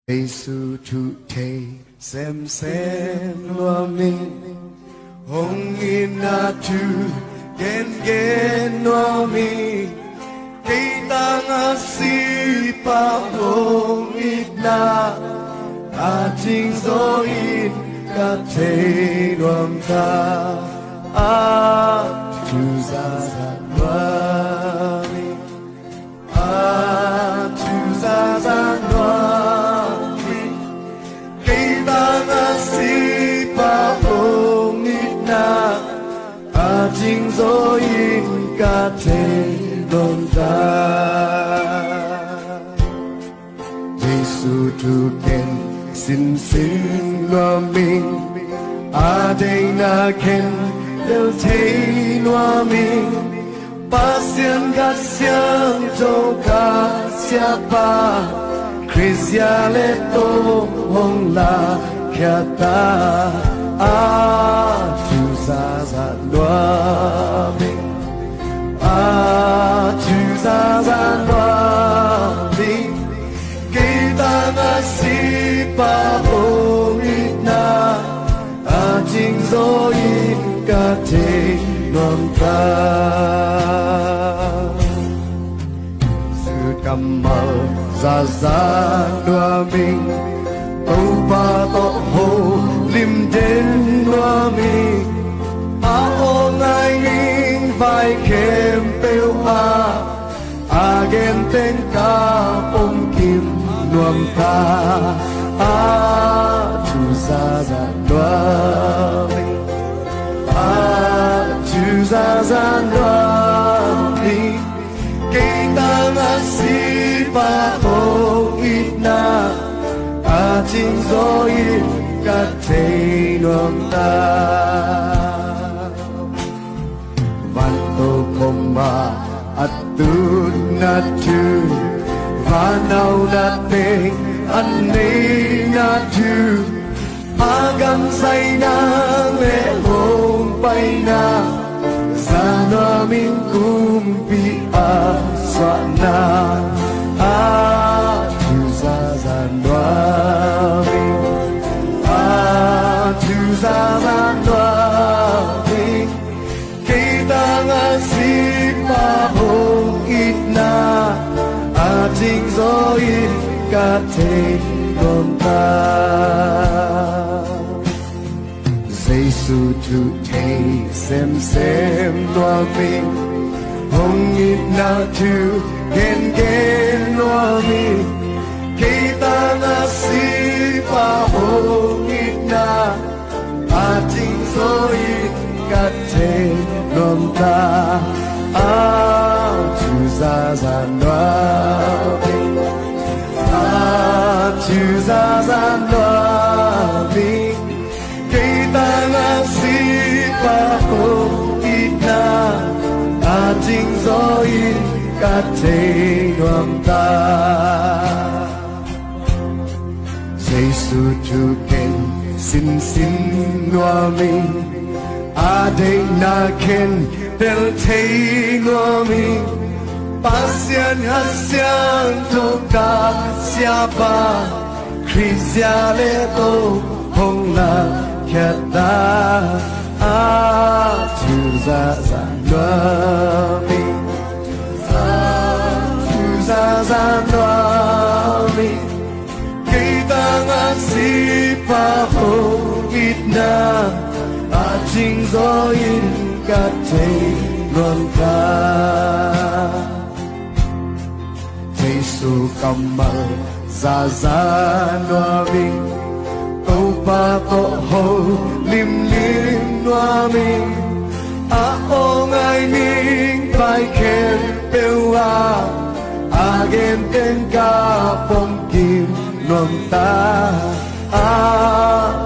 Jesu to take sem lo mi hong in na tu gen lo mi kay tanga si pa hong na ating zoin ka te rom ta tu za za lo mi tu za za lo Jing zo yin ka te don ta Jesu tu ken sin lo ming a day na ken del te lo ming pa sian ga siang to ka sia pa Chrisia le to hong la kya ta tu za za loa ming tu za za loa ming kita na si pa hong na jing zo yin ka te non ta su kamal za za loa ming ba to ho lim den loa ming ngai ning vai kem peu again ten ka pom kim nuam ta tu za za loa ming tu za za loa ming kay tanga si pa hong na ating zo yin ka te nuam ta Koma at dun na tu Vanaw na ting anay na tu Agam say na me hong pay na Sana min kumpi aswa na tu za za nwa min tu za za nwa min Kita nga si pa hong na ating zo yin ka te non ta Jesu tu te sem lo ming hong na tu gen lo ming Kita nga si pa hong na ating zo yin ka te non ta tu za za loa ming tu za za loa ming kay tanga si pa hong na ating zo yin ka te nuam ta Jesu tu ken sin loa ming a day na ken del te lo ming pasian hasian to ka sia pa Chrisia le to hong la kya ta tu za za loa ming tu za za loa ming kita nga si pa hong na Jing zo yin ka te non ta Jesu kamal za za loa ming ba to ho lim loa ming ngai ning vai kem peu again ten ka pom kim non ta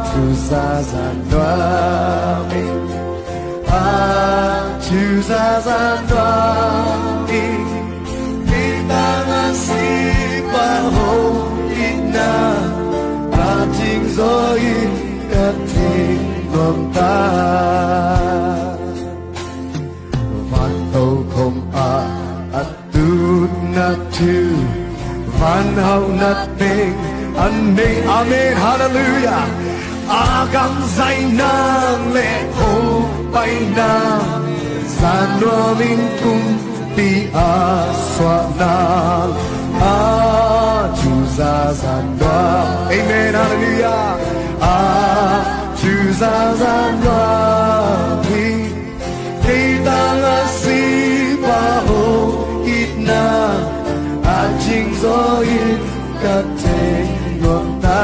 tu za za loa ming tu za za loa ming kita nga si pa hong na ating zo yin ka te non ta van to kom at dun na tu van hau na ting Amen, amen, hallelujah. Agam zainang le ho painang Sanwa min kum pi aswanang Juza zanwa. Amen, hallelujah. Juza zanwa. Kita ngasi baho itna Ajing zo it kateng nota